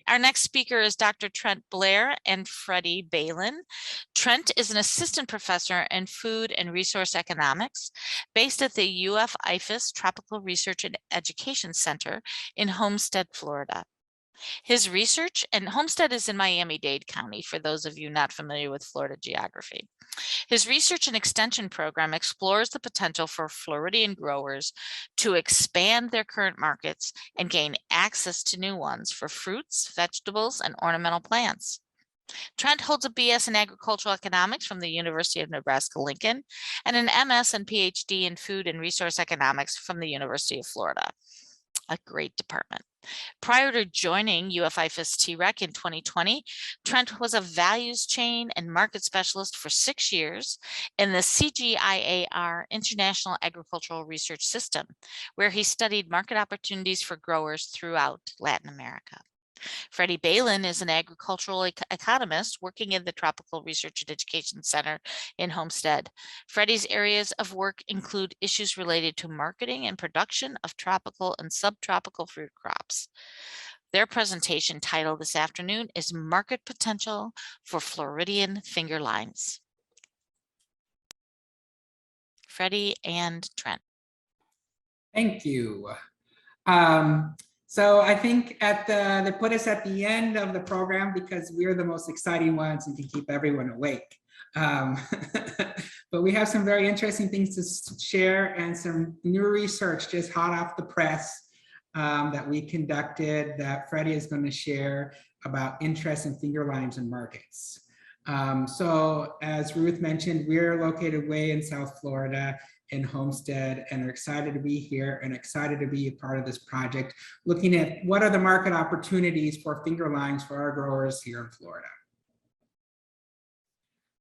Our next speaker is Dr. Trent Blair and Freddie Balin. Trent is an assistant professor in food and resource economics based at the UF IFAS Tropical Research and Education Center in Homestead, Florida. His research, and Homestead is in Miami-Dade County, for those of you not familiar with Florida geography. His research and extension program explores the potential for Floridian growers to expand their current markets and gain access to new ones for fruits, vegetables, and ornamental plants. Trent holds a BS in agricultural economics from the University of Nebraska-Lincoln and an MS and PhD in food and resource economics from the University of Florida. A great department. Prior to joining UF IFAS TREC in 2020, Trent was a values chain and market specialist for 6 years in the CGIAR International Agricultural Research System, where he studied market opportunities for growers throughout Latin America. Freddie Balin is an agricultural economist working in the Tropical Research and Education Center in Homestead. Freddie's areas of work include issues related to marketing and production of tropical and subtropical fruit crops. Their presentation title this afternoon is Market Potential for Floridian Finger Limes. Freddie and Trent. Thank you. So I think they put us at the end of the program because we're the most exciting ones and can keep everyone awake. But we have some very interesting things to share and some new research just hot off the press that we conducted that Freddie is going to share about interest in finger limes and markets. So as Ruth mentioned, we're located way in South Florida in Homestead, and are excited to be here and excited to be a part of this project, looking at what are the market opportunities for finger limes for our growers here in Florida.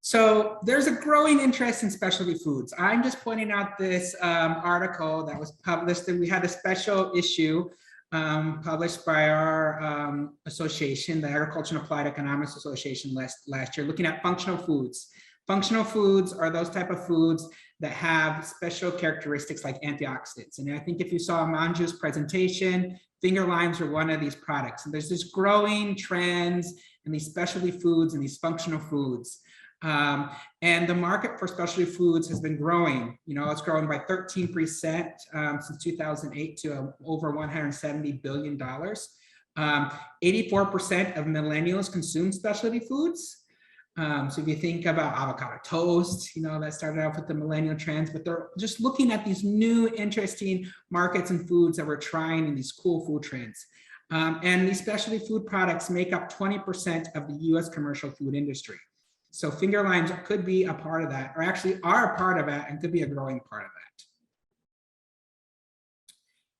So there's a growing interest in specialty foods. I'm just pointing out this article that was published, and we had a special issue published by our association, the Agriculture and Applied Economics Association last year, looking at functional foods. Functional foods are those type of foods that have special characteristics like antioxidants. And I think if you saw Manju's presentation, finger limes are one of these products. And there's this growing trends in these specialty foods and these functional foods. And the market for specialty foods has been growing. You know, it's grown by 13% since 2008 to over $170 billion. 84% of millennials consume specialty foods. So if you think about avocado toast, you know, that started off with the millennial trends, but they're just looking at these new interesting markets and foods that we're trying in these cool food trends. And these specialty food products make up 20% of the US commercial food industry. So finger limes could be a part of that, or actually are a part of that and could be a growing part of that.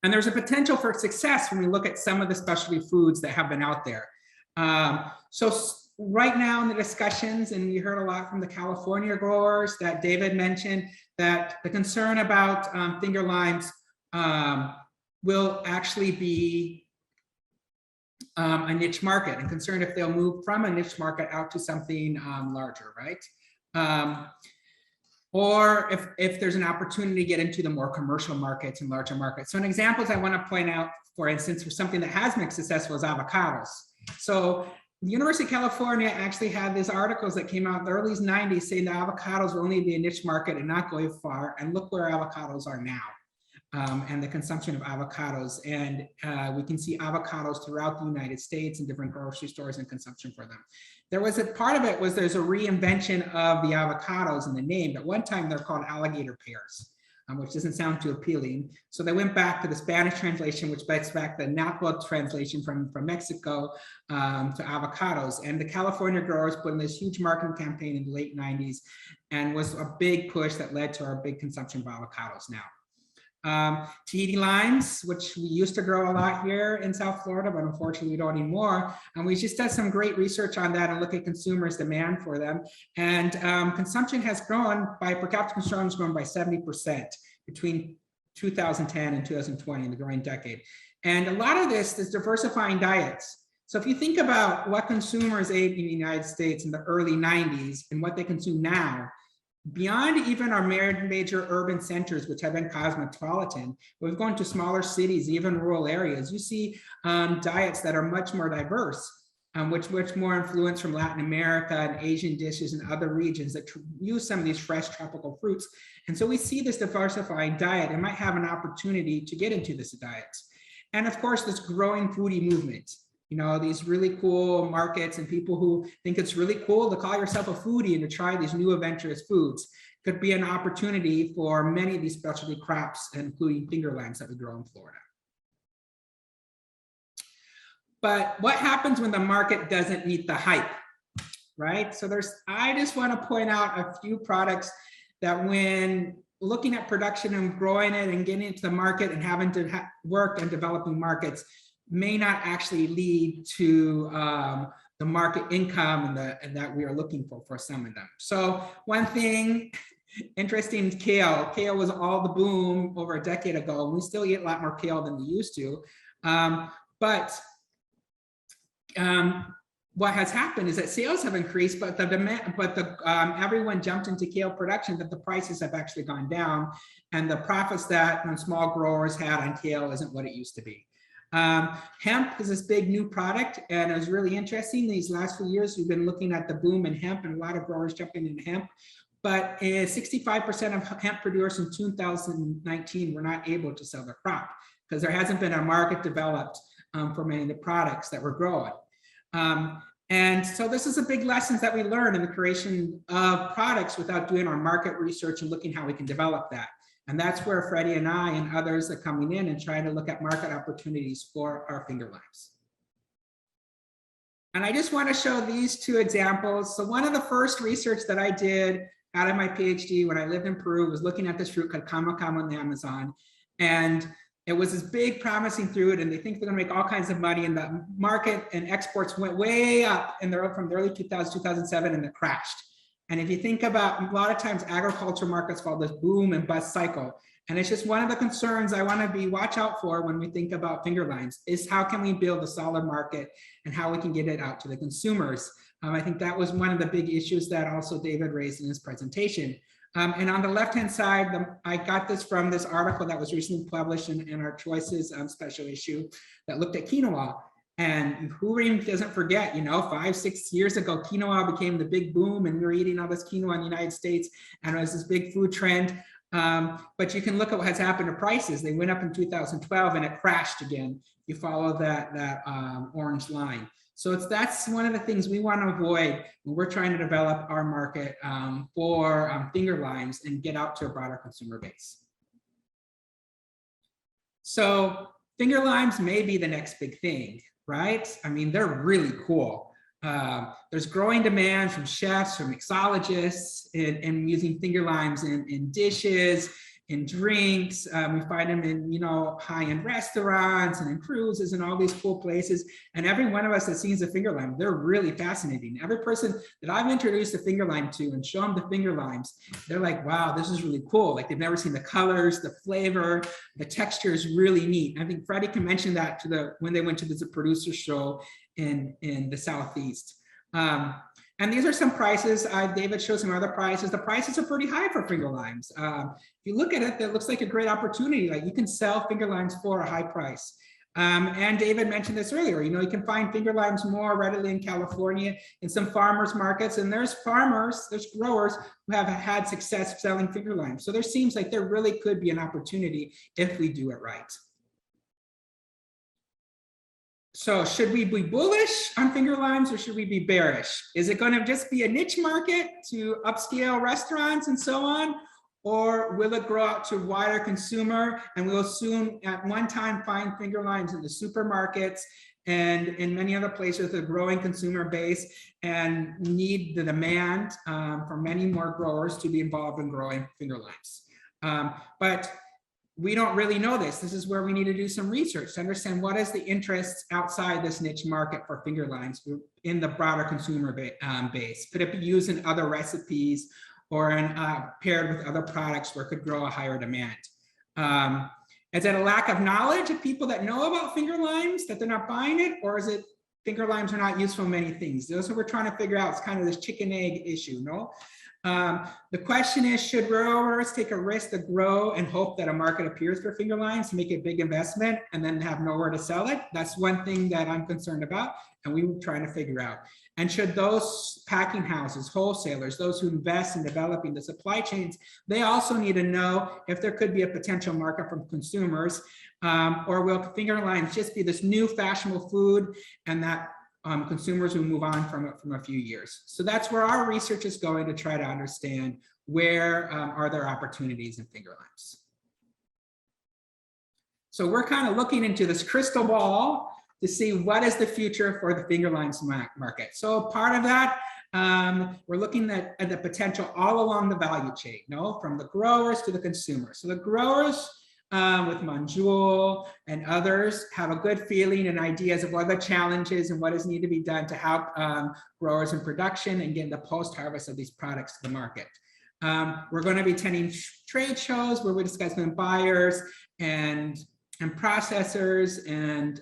And there's a potential for success when we look at some of the specialty foods that have been out there. So right now in the discussions, and we heard a lot from the California growers that David mentioned, that the concern about finger limes will actually be a niche market, and concerned if they'll move from a niche market out to something larger, right? Or if there's an opportunity to get into the more commercial markets and larger markets. So an examples I want to point out, for instance, for something that has been successful is avocados. So the University of California actually had these articles that came out in the early 90s saying that avocados will only be a niche market and not going far. And look where avocados are now, and the consumption of avocados. And we can see avocados throughout the United States in different grocery stores and consumption for them. There was a part of it was there's a reinvention of the avocados in the name. At one time they're called alligator pears, which doesn't sound too appealing. So they went back to the Spanish translation, which backs back the Napa translation from Mexico to avocados. And the California growers put in this huge marketing campaign in the late 90s and was a big push that led to our big consumption of avocados now. Tahiti limes, which we used to grow a lot here in South Florida, but unfortunately we don't anymore. And we just did some great research on that and look at consumers' demand for them. And consumption has grown by, per capita consumption has grown by 70% between 2010 and 2020 in the growing decade. And a lot of this is diversifying diets. So if you think about what consumers ate in the United States in the early 90s and what they consume now, beyond even our major urban centers, which have been cosmopolitan, we've gone to smaller cities, even rural areas. You see diets that are much more diverse. which more influence from Latin America and Asian dishes and other regions that use some of these fresh tropical fruits. And so we see this diversifying diet and might have an opportunity to get into this diet. And of course, this growing foodie movement, these really cool markets and people who think it's really cool to call yourself a foodie and to try these new adventurous foods could be an opportunity for many of these specialty crops, including finger limes that we grow in Florida. But what happens when the market doesn't meet the hype, right? So I just want to point out a few products that when looking at production and growing it and getting into the market and having to work on developing markets may not actually lead to the market income and that we are looking for some of them. So one thing interesting, kale. Kale was all the boom over a decade ago. We still eat a lot more kale than we used to. What has happened is that sales have increased, but the demand, everyone jumped into kale production, that the prices have actually gone down, and the profits that small growers had on kale isn't what it used to be. Hemp is this big new product, and it was really interesting. These last few years, we've been looking at the boom in hemp, and a lot of growers jumping into hemp. But 65% of hemp producers in 2019 were not able to sell their crop because there hasn't been a market developed for many of the products that we're growing. And so this is a big lesson that we learned in the creation of products without doing our market research and looking how we can develop that. And that's where Freddie and I and others are coming in and trying to look at market opportunities for our finger limes. And I just want to show these two examples. So one of the first research that I did out of my PhD when I lived in Peru was looking at this fruit called camu camu in the Amazon. And it was this big promising fruit, and they think they're gonna make all kinds of money, and the market and exports went way up from the early 2000s, 2007, and it crashed. And if you think about, a lot of times agriculture markets follow this boom and bust cycle. And it's just one of the concerns I wanna watch out for when we think about finger limes is how can we build a solid market and how we can get it out to the consumers. I think that was one of the big issues that also David raised in his presentation. And on the left-hand side, I got this from this article that was recently published in our Choices special issue that looked at quinoa. And who even doesn't forget, 5-6 years ago, quinoa became the big boom, and we were eating all this quinoa in the United States, and it was this big food trend. But you can look at what has happened to prices. They went up in 2012 and it crashed again. You follow that orange line. So that's one of the things we want to avoid when we're trying to develop our market for finger limes and get out to a broader consumer base. So finger limes may be the next big thing, right? I mean, they're really cool. There's growing demand from chefs, from mixologists in using finger limes in dishes, in drinks. We find them in, high-end restaurants and in cruises and all these cool places. And every one of us that sees a finger lime, they're really fascinating. Every person that I've introduced a finger lime to and show them the finger limes, they're like, wow, this is really cool. Like they've never seen the colors, the flavor, the texture is really neat. I think Freddie can mention that when they went to the producer show in the Southeast. And these are some prices. David showed some other prices. The prices are pretty high for finger limes. If you look at it, that looks like a great opportunity. Like you can sell finger limes for a high price. And David mentioned this earlier, you can find finger limes more readily in California in some farmers markets, and there's growers who have had success selling finger limes. So there seems like there really could be an opportunity if we do it right. So should we be bullish on finger limes or should we be bearish? Is it going to just be a niche market to upscale restaurants and so on? Or will it grow out to wider consumer and we'll soon at one time find finger limes in the supermarkets and in many other places with a growing consumer base and need the demand for many more growers to be involved in growing finger limes. But we don't really know this. This is where we need to do some research to understand what is the interest outside this niche market for finger limes in the broader consumer base. Could it be used in other recipes or paired with other products where it could grow a higher demand? Is it a lack of knowledge of people that know about finger limes that they're not buying it? Or is it finger limes are not useful in many things? Those are what we're trying to figure out. It's kind of this chicken egg issue, no? The question is, should growers take a risk to grow and hope that a market appears for finger limes to make a big investment and then have nowhere to sell it? That's one thing that I'm concerned about, and we were trying to figure out. And should those packing houses, wholesalers, those who invest in developing the supply chains, they also need to know if there could be a potential market from consumers, or will finger limes just be this new fashionable food and that consumers will move on from it from a few years. So that's where our research is going to try to understand where are there opportunities in finger limes. So we're kind of looking into this crystal ball to see what is the future for the finger limes market. So part of that, we're looking at the potential all along the value chain, from the growers to the consumer. So the growers with Monjoul and others have a good feeling and ideas of what are the challenges and what is need to be done to help growers in production and get the post-harvest of these products to the market. We're going to be attending trade shows where we're discussing buyers and processors and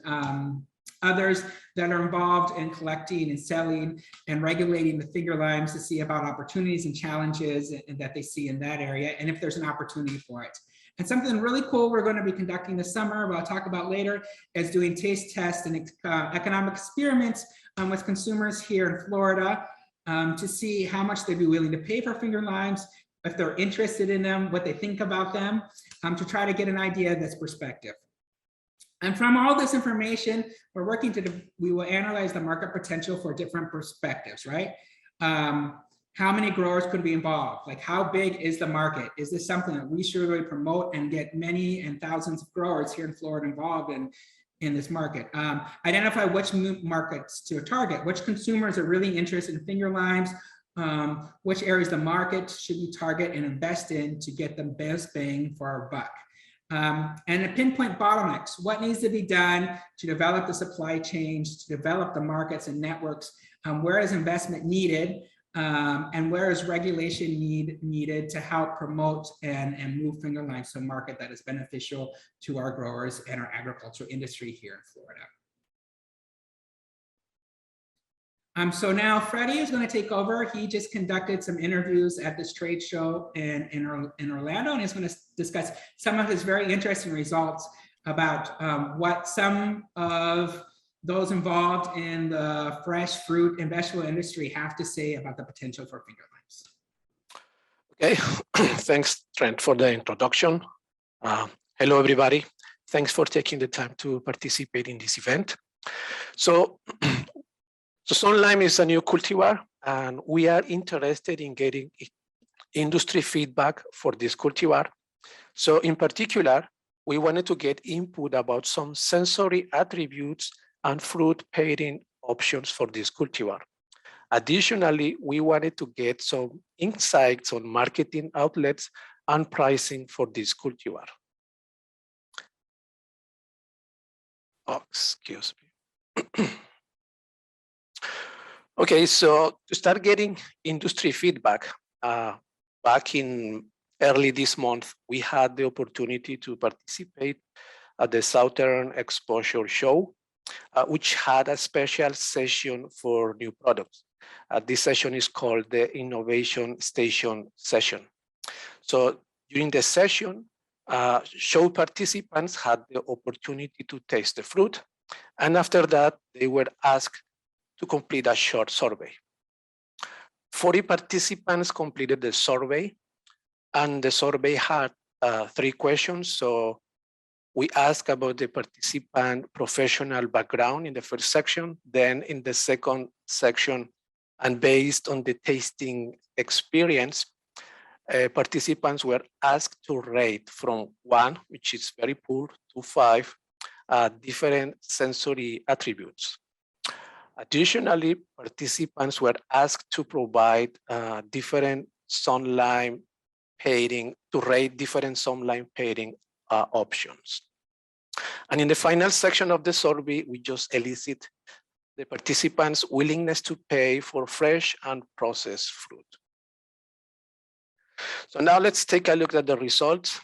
others that are involved in collecting and selling and regulating the finger limes to see about opportunities and challenges that they see in that area and if there's an opportunity for it. And something really cool we're going to be conducting this summer, what I'll talk about later, is doing taste tests and economic experiments with consumers here in Florida to see how much they'd be willing to pay for finger limes, if they're interested in them, what they think about them, to try to get an idea of this perspective. And from all this information, we will analyze the market potential for different perspectives, right? How many growers could be involved? Like, how big is the market? Is this something that we should really promote and get many and thousands of growers here in Florida involved in this market? Identify which markets to target, which consumers are really interested in finger limes, which areas of the market should we target and invest in to get the best bang for our buck. And a pinpoint bottlenecks, what needs to be done to develop the supply chains, to develop the markets and networks, where is investment needed, and where is regulation needed to help promote and move finger limes to a market that is beneficial to our growers and our agricultural industry here in Florida. So now Freddie is going to take over. He just conducted some interviews at this trade show in Orlando, and he's going to discuss some of his very interesting results about what some of those involved in the fresh fruit and vegetable industry have to say about the potential for finger limes. Okay, thanks Trent for the introduction. Hello everybody, thanks for taking the time to participate in this event. So Sun Lime is a new cultivar and we are interested in getting industry feedback for this cultivar. So in particular, we wanted to get input about some sensory attributes and fruit pairing options for this cultivar. Additionally, we wanted to get some insights on marketing outlets and pricing for this cultivar. Oh, excuse me. Okay, so to start getting industry feedback, back in early this month, we had the opportunity to participate at the Southern Exposure Show, which had a special session for new products. This session is called the Innovation Station session. So during the session, show participants had the opportunity to taste the fruit. And after that, they were asked to complete a short survey. 40 participants completed the survey, and the survey had 3 questions. So we asked about the participant professional background in the first section, then in the second section, and based on the tasting experience, participants were asked to rate from 1, which is very poor, to 5, different sensory attributes. Additionally, participants were asked to provide different Sun Lime pairing, to rate different Sun Lime pairing options. And in the final section of the survey, we just elicit the participants' willingness to pay for fresh and processed fruit. So now let's take a look at the results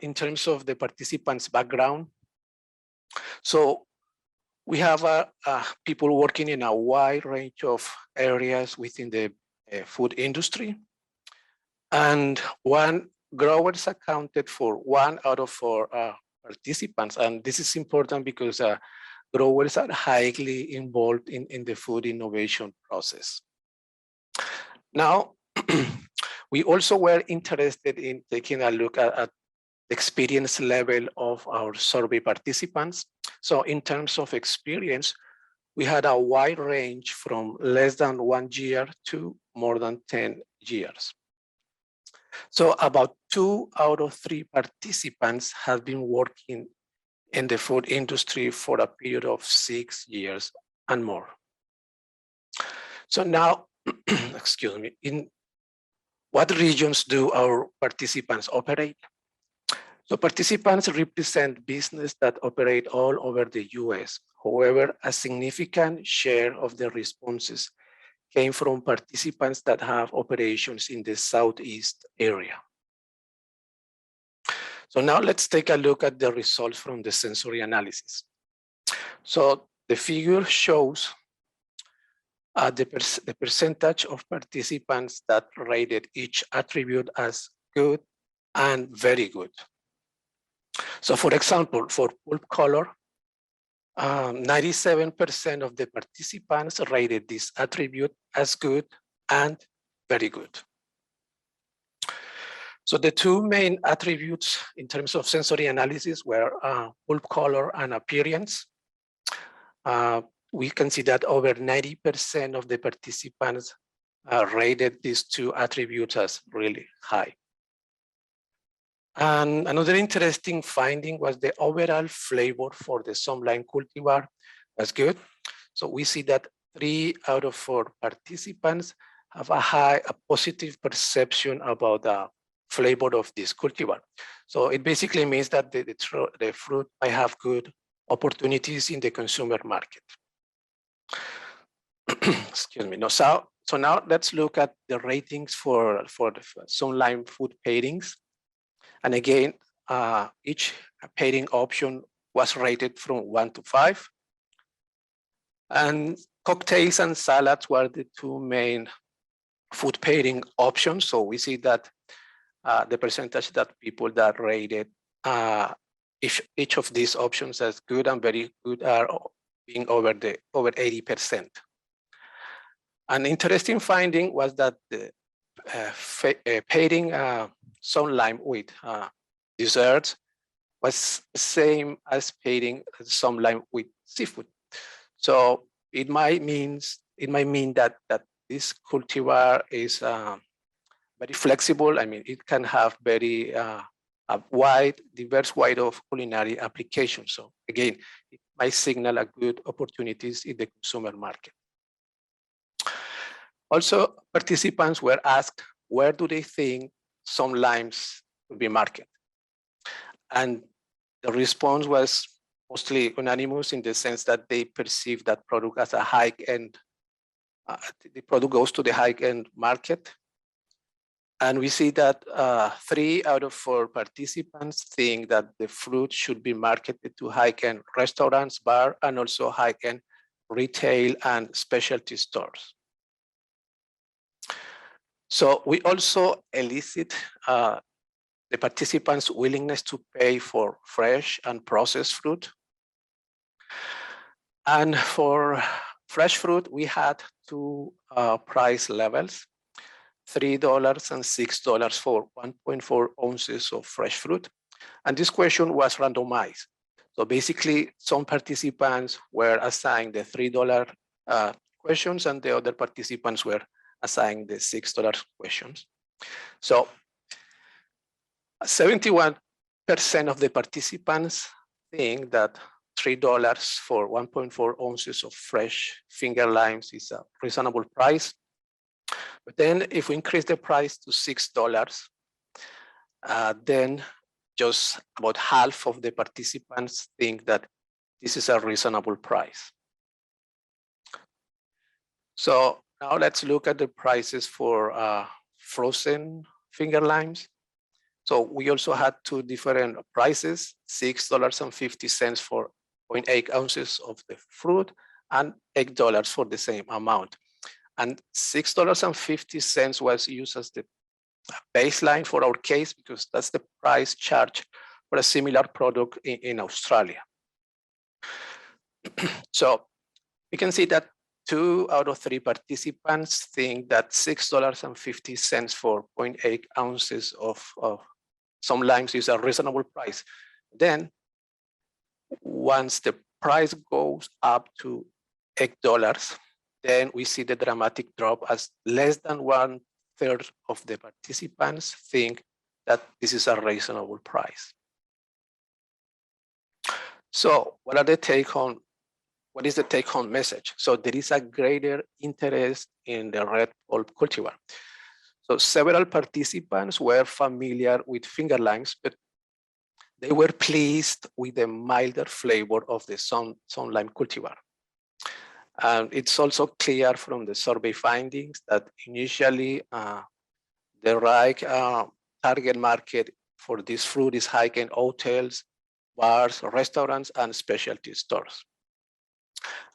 in terms of the participants' background. So we have people working in a wide range of areas within the food industry. And growers accounted for 1 out of 4 participants. And this is important because growers are highly involved in the food innovation process. Now, we also were interested in taking a look at the experience level of our survey participants. So in terms of experience, we had a wide range from less than 1 year to more than 10 years. So about 2 out of 3 participants have been working in the food industry for a period of 6 years and more. So now, excuse me, in what regions do our participants operate? So participants represent business that operate all over the US. However, a significant share of the responses came from participants that have operations in the Southeast area. So now let's take a look at the results from the sensory analysis. So the figure shows the percentage of participants that rated each attribute as good and very good. So for example, for pulp color, 97% of the participants rated this attribute as good and very good. So the 2 main attributes in terms of sensory analysis were pulp color and appearance. We can see that over 90% of the participants rated these 2 attributes as really high. And another interesting finding was the overall flavor for the Songlime cultivar was good. So we see that 3 out of 4 participants have a positive perception about the flavor of this cultivar. So it basically means that the fruit might have good opportunities in the consumer market. Excuse me. No, so now let's look at the ratings for the Songlime food pairings. And again, each pairing option was rated from 1 to 5. And cocktails and salads were the 2 main food pairing options. So we see that the percentage that people that rated each of these options as good and very good are being over 80%. An interesting finding was that the pairing Songlime with desserts was the same as pairing Songlime with seafood. So it might mean that this cultivar is very flexible. I mean, it can have very diverse wide of culinary applications. So again, it might signal a good opportunities in the consumer market. Also, participants were asked, where do they think Songlimes will be marketed? And the response was mostly unanimous in the sense that they perceive that product as a high-end, the product goes to the high-end market. And we see that 3 out of 4 participants think that the fruit should be marketed to high-end restaurants, bar, and also high-end retail and specialty stores. So we also elicit the participants' willingness to pay for fresh and processed fruit. And for fresh fruit, we had 2 price levels, $3 and $6 for 1.4 ounces of fresh fruit. And this question was randomized. So basically, some participants were assigned the $3 questions and the other participants were assigned the $6 questions. So 71% of the participants think that $3 for 1.4 ounces of fresh finger limes is a reasonable price. But then if we increase the price to $6, then just about half of the participants think that this is a reasonable price. So now let's look at the prices for frozen finger limes. So we also had 2 different prices, $6.50 for 0.8 ounces of the fruit and $8 for the same amount. And $6.50 was used as the baseline for our case because that's the price charged for a similar product in Australia. So we can see that 2 out of 3 participants think that $6.50 for 0.8 ounces of some limes is a reasonable price. Then once the price goes up to $8, then we see the dramatic drop as less than 1/3 of the participants think that this is a reasonable price. So what is the take-home message? So there is a greater interest in the red pulp cultivar. So several participants were familiar with finger limes, but they were pleased with the milder flavor of the sun lime cultivar. And it's also clear from the survey findings that initially the right target market for this fruit is high-end hotels, bars, restaurants, and specialty stores.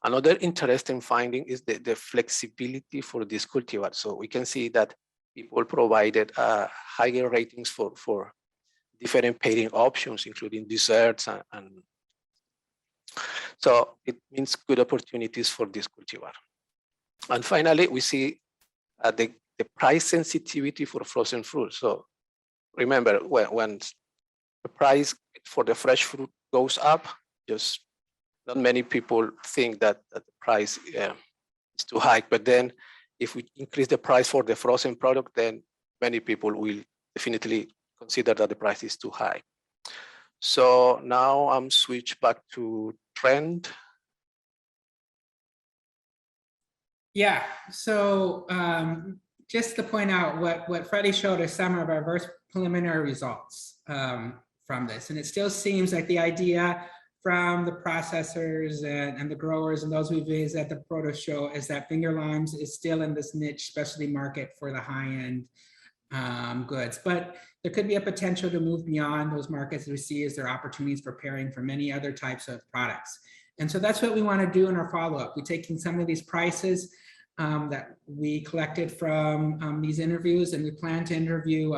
Another interesting finding is the flexibility for this cultivar. So we can see that people provided higher ratings for different pairing options, including desserts, and so it means good opportunities for this cultivar. And finally, we see the price sensitivity for frozen fruit. So remember, when the price for the fresh fruit goes up, just not many people think that the price is too high. But then if we increase the price for the frozen product, then many people will definitely consider that the price is too high. So now I'm switched back to Trent. Yeah, so just to point out what Freddie showed us some of our first preliminary results from this. And it still seems like the idea from the processors and the growers and those who visit at the produce show is that finger limes is still in this niche specialty market for the high-end goods. But there could be a potential to move beyond those markets we see as there are opportunities for pairing for many other types of products. And so that's what we want to do in our follow-up. We're taking some of these prices that we collected from these interviews, and we plan to interview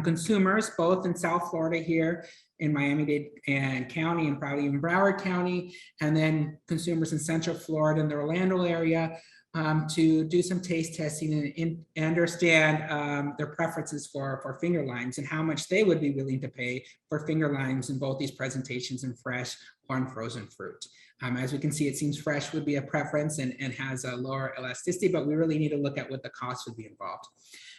consumers both in South Florida here in Miami-Dade and County and probably in Broward County, and then consumers in Central Florida and the Orlando area to do some taste testing and understand their preferences for finger limes and how much they would be willing to pay for finger limes in both these presentations in fresh or in frozen fruit. As we can see, it seems fresh would be a preference and has a lower elasticity, but we really need to look at what the cost would be involved.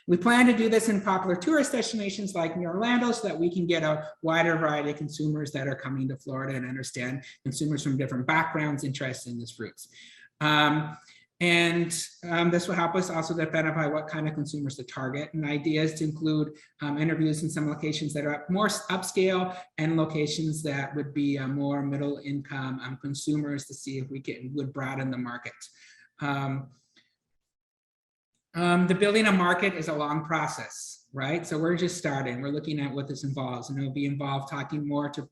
We plan to do this in popular tourist destinations like New Orlando so that we can get a wider variety of consumers that are coming to Florida and understand consumers from different backgrounds interested in these fruits. This will help us also to identify what kind of consumers to target, and ideas to include interviews in some locations that are more upscale and locations that would be more middle income consumers to see if we would broaden the market. The building a market is a long process, right? So we're just starting. We're looking at what this involves, and it'll be involved talking more to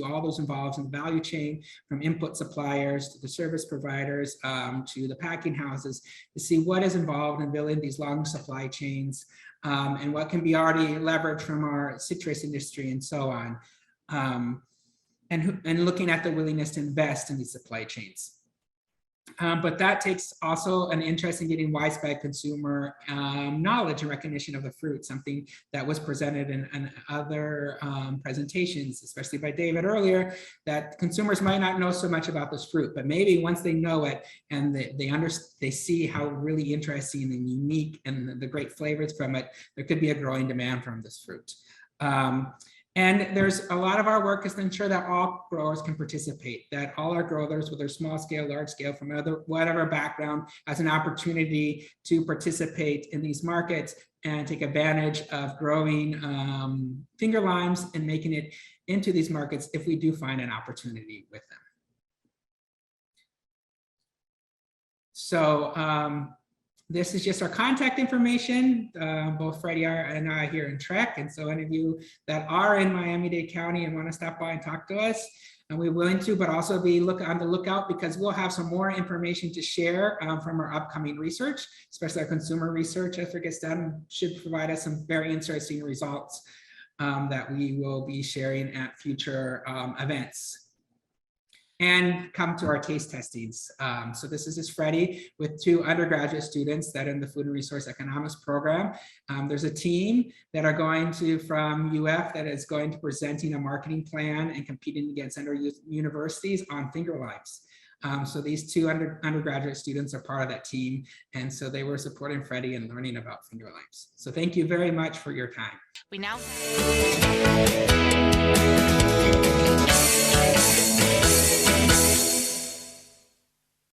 all those involved in the value chain, from input suppliers to the service providers to the packing houses, to see what is involved in building these long supply chains and what can be already leveraged from our citrus industry and so on, and looking at the willingness to invest in these supply chains. But that takes also an interest in getting widespread consumer knowledge and recognition of the fruit, something that was presented in other presentations, especially by David earlier, that consumers might not know so much about this fruit, but maybe once they know it and they see how really interesting and unique and the great flavors from it, there could be a growing demand from this fruit. And there's a lot of our work is to ensure that all growers can participate, that all our growers, whether small scale, large scale, from whatever background, has an opportunity to participate in these markets and take advantage of growing finger limes and making it into these markets if we do find an opportunity with them. So This is just our contact information, both Freddie and I here in Trek. And so any of you that are in Miami-Dade County and want to stop by and talk to us, and we're willing to, but also be on the lookout because we'll have some more information to share from our upcoming research, especially our consumer research after it gets done, should provide us some very interesting results that we will be sharing at future events. And come to our taste testings. So this is just Freddie with 2 undergraduate students that are in the Food and Resource Economics program. There's a team that are going to, from UF, that is going to presenting a marketing plan and competing against universities on finger limes. So these 2 undergraduate students are part of that team. And so they were supporting Freddie and learning about finger limes. So thank you very much for your time. We now